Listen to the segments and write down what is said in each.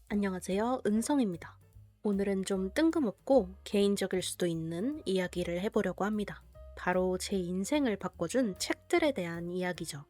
안녕하세요. 은성입니다. 오늘은 좀 뜬금없고 개인적일 수도 있는 이야기를 해보려고 합니다. 바로 제 인생을 바꿔준 책들에 대한 이야기죠.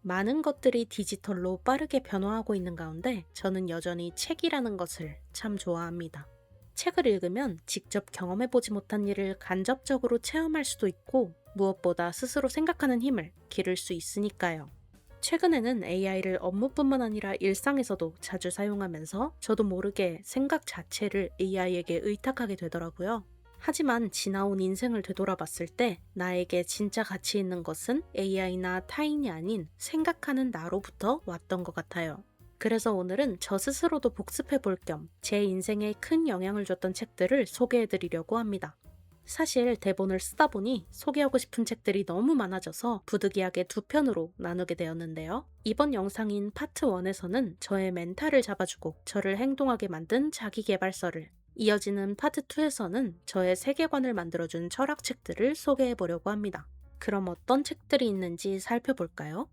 많은 것들이 디지털로 빠르게 변화하고 있는 가운데 저는 여전히 책이라는 것을 참 좋아합니다. 책을 읽으면 직접 경험해보지 못한 일을 간접적으로 체험할 수도 있고 무엇보다 스스로 생각하는 힘을 기를 수 있으니까요. 최근에는 AI를 업무뿐만 아니라 일상에서도 자주 사용하면서 저도 모르게 생각 자체를 AI에게 의탁하게 되더라고요. 하지만 지나온 인생을 되돌아봤을 때 나에게 진짜 가치 있는 것은 AI나 타인이 아닌 생각하는 나로부터 왔던 것 같아요. 그래서 오늘은 저 스스로도 복습해 볼 겸 제 인생에 큰 영향을 줬던 책들을 소개해 드리려고 합니다. 사실 대본을 쓰다 보니 소개하고 싶은 책들이 너무 많아져서 부득이하게 두 편으로 나누게 되었는데요. 이번 영상인 파트 1에서는 저의 멘탈을 잡아주고 저를 행동하게 만든 자기계발서를, 이어지는 파트 2에서는 저의 세계관을 만들어준 철학책들을 소개해 보려고 합니다. 그럼 어떤 책들이 있는지 살펴볼까요?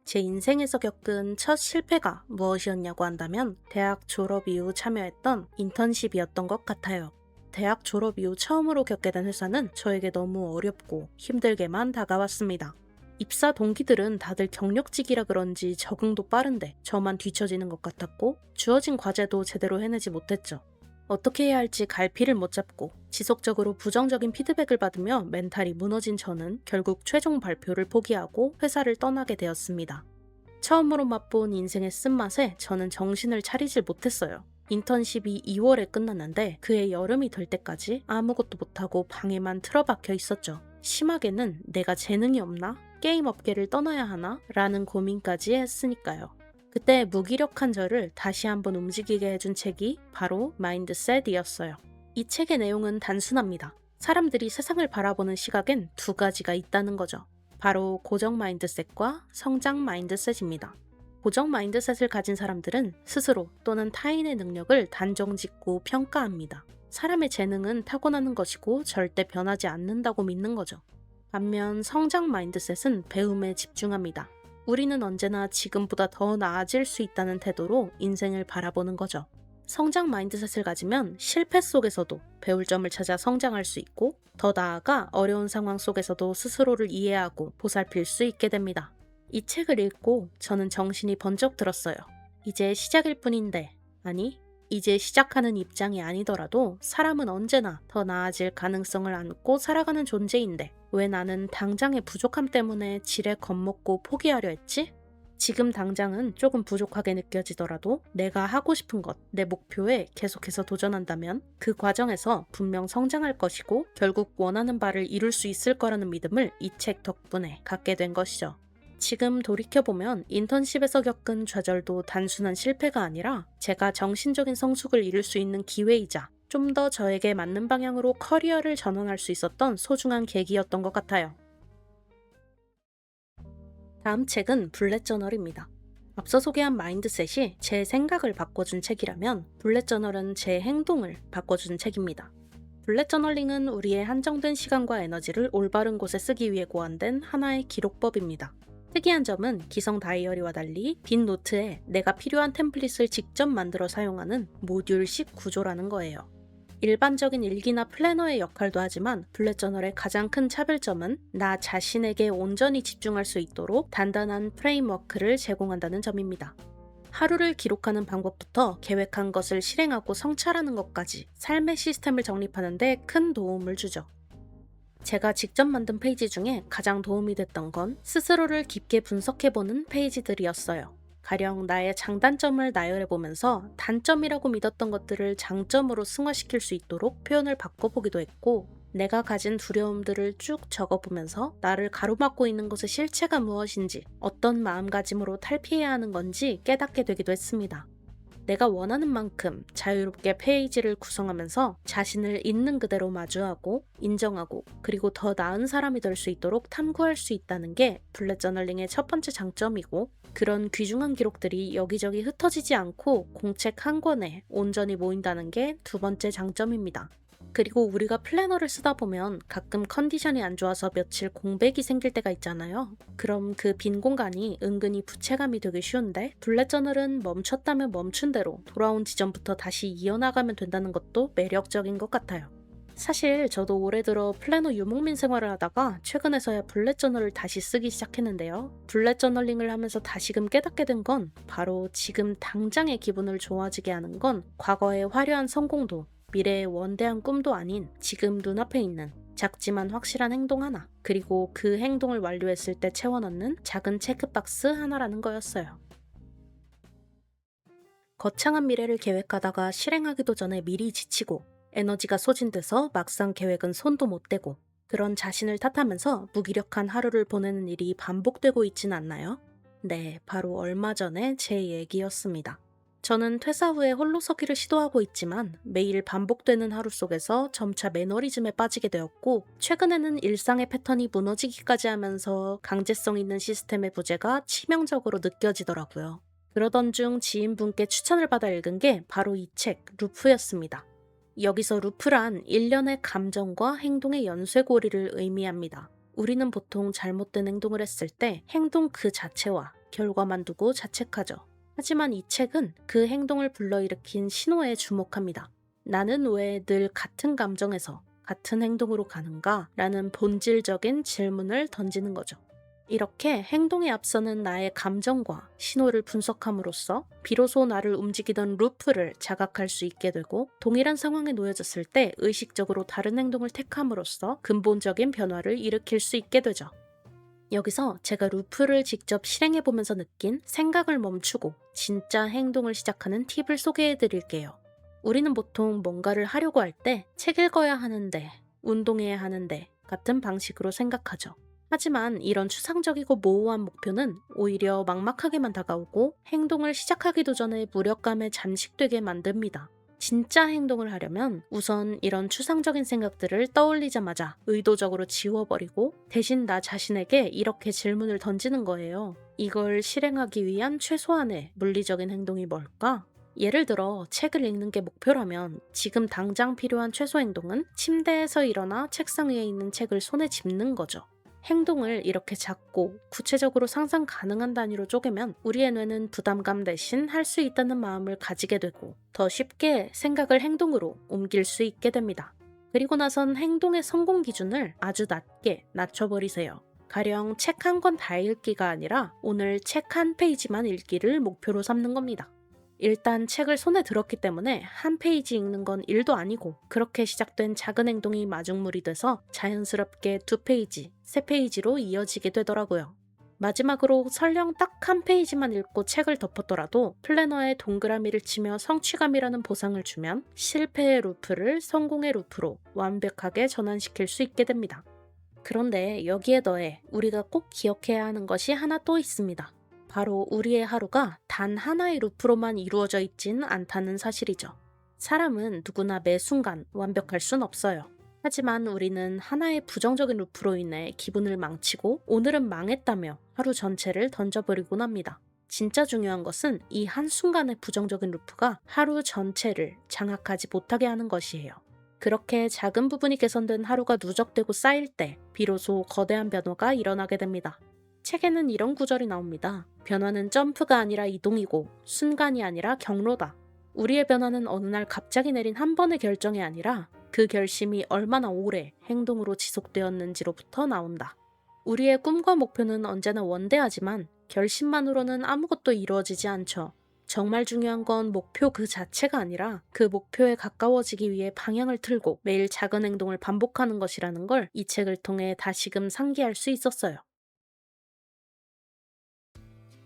제 인생에서 겪은 첫 실패가 무엇이었냐고 한다면 대학 졸업 이후 참여했던 인턴십이었던 것 같아요. 대학 졸업 이후 처음으로 겪게 된 회사는 저에게 너무 어렵고 힘들게만 다가왔습니다. 입사 동기들은 다들 경력직이라 그런지 적응도 빠른데 저만 뒤처지는 것 같았고 주어진 과제도 제대로 해내지 못했죠. 어떻게 해야 할지 갈피를 못 잡고 지속적으로 부정적인 피드백을 받으며 멘탈이 무너진 저는 결국 최종 발표를 포기하고 회사를 떠나게 되었습니다. 처음으로 맛본 인생의 쓴맛에 저는 정신을 차리질 못했어요. 인턴십이 2월에 끝났는데 그해 여름이 될 때까지 아무것도 못하고 방에만 틀어박혀 있었죠. 심하게는 내가 재능이 없나? 게임 업계를 떠나야 하나? 라는 고민까지 했으니까요. 그때 무기력한 저를 다시 한번 움직이게 해준 책이 바로 마인드셋이었어요. 이 책의 내용은 단순합니다. 사람들이 세상을 바라보는 시각엔 두 가지가 있다는 거죠. 바로 고정 마인드셋과 성장 마인드셋입니다. 고정 마인드셋을 가진 사람들은 스스로 또는 타인의 능력을 단정짓고 평가합니다. 사람의 재능은 타고나는 것이고 절대 변하지 않는다고 믿는 거죠. 반면 성장 마인드셋은 배움에 집중합니다. 우리는 언제나 지금보다 더 나아질 수 있다는 태도로 인생을 바라보는 거죠. 성장 마인드셋을 가지면 실패 속에서도 배울 점을 찾아 성장할 수 있고 더 나아가 어려운 상황 속에서도 스스로를 이해하고 보살필 수 있게 됩니다. 이 책을 읽고 저는 정신이 번쩍 들었어요. 이제 시작일 뿐인데, 아니, 이제 시작하는 입장이 아니더라도 사람은 언제나 더 나아질 가능성을 안고 살아가는 존재인데 왜 나는 당장의 부족함 때문에 지레 겁먹고 포기하려 했지? 지금 당장은 조금 부족하게 느껴지더라도 내가 하고 싶은 것, 내 목표에 계속해서 도전한다면 그 과정에서 분명 성장할 것이고 결국 원하는 바를 이룰 수 있을 거라는 믿음을 이 책 덕분에 갖게 된 것이죠. 지금 돌이켜보면 인턴십에서 겪은 좌절도 단순한 실패가 아니라 제가 정신적인 성숙을 이룰 수 있는 기회이자 좀 더 저에게 맞는 방향으로 커리어를 전환할 수 있었던 소중한 계기였던 것 같아요. 다음 책은 블랙저널입니다. 앞서 소개한 마인드셋이 제 생각을 바꿔준 책이라면 블랙저널은 제 행동을 바꿔준 책입니다. 블랙저널링은 우리의 한정된 시간과 에너지를 올바른 곳에 쓰기 위해 고안된 하나의 기록법입니다. 특이한 점은 기성 다이어리와 달리 빈 노트에 내가 필요한 템플릿을 직접 만들어 사용하는 모듈식 구조라는 거예요. 일반적인 일기나 플래너의 역할도 하지만 블랙저널의 가장 큰 차별점은 나 자신에게 온전히 집중할 수 있도록 단단한 프레임워크를 제공한다는 점입니다. 하루를 기록하는 방법부터 계획한 것을 실행하고 성찰하는 것까지 삶의 시스템을 정립하는 데 큰 도움을 주죠. 제가 직접 만든 페이지 중에 가장 도움이 됐던 건 스스로를 깊게 분석해보는 페이지들이었어요. 가령 나의 장단점을 나열해보면서 단점이라고 믿었던 것들을 장점으로 승화시킬 수 있도록 표현을 바꿔보기도 했고, 내가 가진 두려움들을 쭉 적어보면서 나를 가로막고 있는 것의 실체가 무엇인지, 어떤 마음가짐으로 탈피해야 하는 건지 깨닫게 되기도 했습니다. 내가 원하는 만큼 자유롭게 페이지를 구성하면서 자신을 있는 그대로 마주하고 인정하고 그리고 더 나은 사람이 될 수 있도록 탐구할 수 있다는 게 블랙 저널링의 첫 번째 장점이고, 그런 귀중한 기록들이 여기저기 흩어지지 않고 공책 한 권에 온전히 모인다는 게 두 번째 장점입니다. 그리고 우리가 플래너를 쓰다 보면 가끔 컨디션이 안 좋아서 며칠 공백이 생길 때가 있잖아요. 그럼 그 빈 공간이 은근히 부채감이 되기 쉬운데 블렛 저널은 멈췄다면 멈춘 대로 돌아온 지점부터 다시 이어나가면 된다는 것도 매력적인 것 같아요. 사실 저도 올해 들어 플래너 유목민 생활을 하다가 최근에서야 블렛 저널을 다시 쓰기 시작했는데요. 블렛 저널링을 하면서 다시금 깨닫게 된 건 바로 지금 당장의 기분을 좋아지게 하는 건 과거의 화려한 성공도 미래의 원대한 꿈도 아닌 지금 눈앞에 있는 작지만 확실한 행동 하나, 그리고 그 행동을 완료했을 때 채워넣는 작은 체크박스 하나라는 거였어요. 거창한 미래를 계획하다가 실행하기도 전에 미리 지치고 에너지가 소진돼서 막상 계획은 손도 못 대고 그런 자신을 탓하면서 무기력한 하루를 보내는 일이 반복되고 있진 않나요? 네, 바로 얼마 전에 제 얘기였습니다. 저는 퇴사 후에 홀로 서기를 시도하고 있지만 매일 반복되는 하루 속에서 점차 매너리즘에 빠지게 되었고 최근에는 일상의 패턴이 무너지기까지 하면서 강제성 있는 시스템의 부재가 치명적으로 느껴지더라고요. 그러던 중 지인분께 추천을 받아 읽은 게 바로 이 책 루프였습니다. 여기서 루프란 일련의 감정과 행동의 연쇄고리를 의미합니다. 우리는 보통 잘못된 행동을 했을 때 행동 그 자체와 결과만 두고 자책하죠. 하지만 이 책은 그 행동을 불러일으킨 신호에 주목합니다. 나는 왜 늘 같은 감정에서 같은 행동으로 가는가? 라는 본질적인 질문을 던지는 거죠. 이렇게 행동에 앞서는 나의 감정과 신호를 분석함으로써 비로소 나를 움직이던 루프를 자각할 수 있게 되고 동일한 상황에 놓여졌을 때 의식적으로 다른 행동을 택함으로써 근본적인 변화를 일으킬 수 있게 되죠. 여기서 제가 루프를 직접 실행해보면서 느낀 생각을 멈추고 진짜 행동을 시작하는 팁을 소개해 드릴게요. 우리는 보통 뭔가를 하려고 할 때 책 읽어야 하는데, 운동해야 하는데 같은 방식으로 생각하죠. 하지만 이런 추상적이고 모호한 목표는 오히려 막막하게만 다가오고 행동을 시작하기도 전에 무력감에 잠식되게 만듭니다. 진짜 행동을 하려면 우선 이런 추상적인 생각들을 떠올리자마자 의도적으로 지워버리고 대신 나 자신에게 이렇게 질문을 던지는 거예요. 이걸 실행하기 위한 최소한의 물리적인 행동이 뭘까? 예를 들어 책을 읽는 게 목표라면 지금 당장 필요한 최소 행동은 침대에서 일어나 책상 위에 있는 책을 손에 짚는 거죠. 행동을 이렇게 작고 구체적으로 상상 가능한 단위로 쪼개면 우리의 뇌는 부담감 대신 할 수 있다는 마음을 가지게 되고 더 쉽게 생각을 행동으로 옮길 수 있게 됩니다. 그리고 나선 행동의 성공 기준을 아주 낮게 낮춰버리세요. 가령 책 한 권 다 읽기가 아니라 오늘 책 한 페이지만 읽기를 목표로 삼는 겁니다. 일단 책을 손에 들었기 때문에 한 페이지 읽는 건 일도 아니고 그렇게 시작된 작은 행동이 마중물이 돼서 자연스럽게 두 페이지, 세 페이지로 이어지게 되더라고요. 마지막으로 설령 딱 한 페이지만 읽고 책을 덮었더라도 플래너에 동그라미를 치며 성취감이라는 보상을 주면 실패의 루프를 성공의 루프로 완벽하게 전환시킬 수 있게 됩니다. 그런데 여기에 더해 우리가 꼭 기억해야 하는 것이 하나 또 있습니다. 바로 우리의 하루가 단 하나의 루프로만 이루어져 있진 않다는 사실이죠. 사람은 누구나 매 순간 완벽할 순 없어요. 하지만 우리는 하나의 부정적인 루프로 인해 기분을 망치고 오늘은 망했다며 하루 전체를 던져버리곤 합니다. 진짜 중요한 것은 이 한순간의 부정적인 루프가 하루 전체를 장악하지 못하게 하는 것이에요. 그렇게 작은 부분이 개선된 하루가 누적되고 쌓일 때 비로소 거대한 변화가 일어나게 됩니다. 책에는 이런 구절이 나옵니다. 변화는 점프가 아니라 이동이고 순간이 아니라 경로다. 우리의 변화는 어느 날 갑자기 내린 한 번의 결정이 아니라 그 결심이 얼마나 오래 행동으로 지속되었는지로부터 나온다. 우리의 꿈과 목표는 언제나 원대하지만 결심만으로는 아무것도 이루어지지 않죠. 정말 중요한 건 목표 그 자체가 아니라 그 목표에 가까워지기 위해 방향을 틀고 매일 작은 행동을 반복하는 것이라는 걸 이 책을 통해 다시금 상기할 수 있었어요.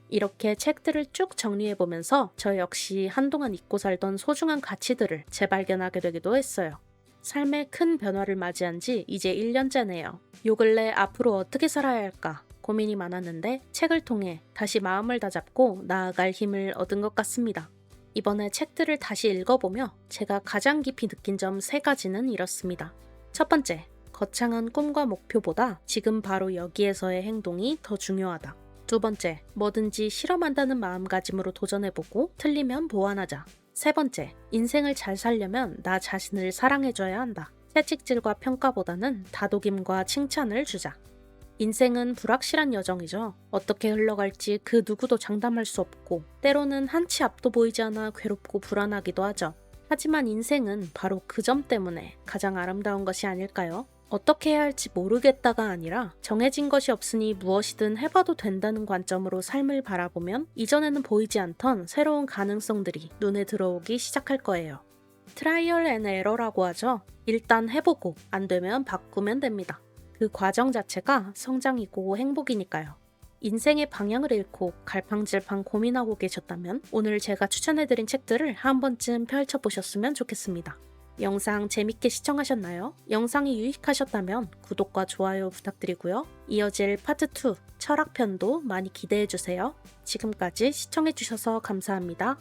이렇게 책들을 쭉 정리해보면서 저 역시 한동안 잊고 살던 소중한 가치들을 재발견하게 되기도 했어요. 삶의 큰 변화를 맞이한 지 이제 1년째네요. 요 근래 앞으로 어떻게 살아야 할까 고민이 많았는데 책을 통해 다시 마음을 다잡고 나아갈 힘을 얻은 것 같습니다. 이번에 책들을 다시 읽어보며 제가 가장 깊이 느낀 점 3가지는 이렇습니다. 첫 번째, 거창한 꿈과 목표보다 지금 바로 여기에서의 행동이 더 중요하다. 두 번째, 뭐든지 실험한다는 마음가짐으로 도전해보고 틀리면 보완하자. 세 번째, 인생을 잘 살려면 나 자신을 사랑해줘야 한다. 채찍질과 평가보다는 다독임과 칭찬을 주자. 인생은 불확실한 여정이죠. 어떻게 흘러갈지 그 누구도 장담할 수 없고, 때로는 한치 앞도 보이지 않아 괴롭고 불안하기도 하죠. 하지만 인생은 바로 그 점 때문에 가장 아름다운 것이 아닐까요? 어떻게 해야 할지 모르겠다가 아니라 정해진 것이 없으니 무엇이든 해봐도 된다는 관점으로 삶을 바라보면 이전에는 보이지 않던 새로운 가능성들이 눈에 들어오기 시작할 거예요. 트라이얼 앤 에러라고 하죠. 일단 해보고 안 되면 바꾸면 됩니다. 그 과정 자체가 성장이고 행복이니까요. 인생의 방향을 잃고 갈팡질팡 고민하고 계셨다면 오늘 제가 추천해드린 책들을 한 번쯤 펼쳐보셨으면 좋겠습니다. 영상 재밌게 시청하셨나요? 영상이 유익하셨다면 구독과 좋아요 부탁드리고요. 이어질 파트 2 철학편도 많이 기대해주세요. 지금까지 시청해주셔서 감사합니다.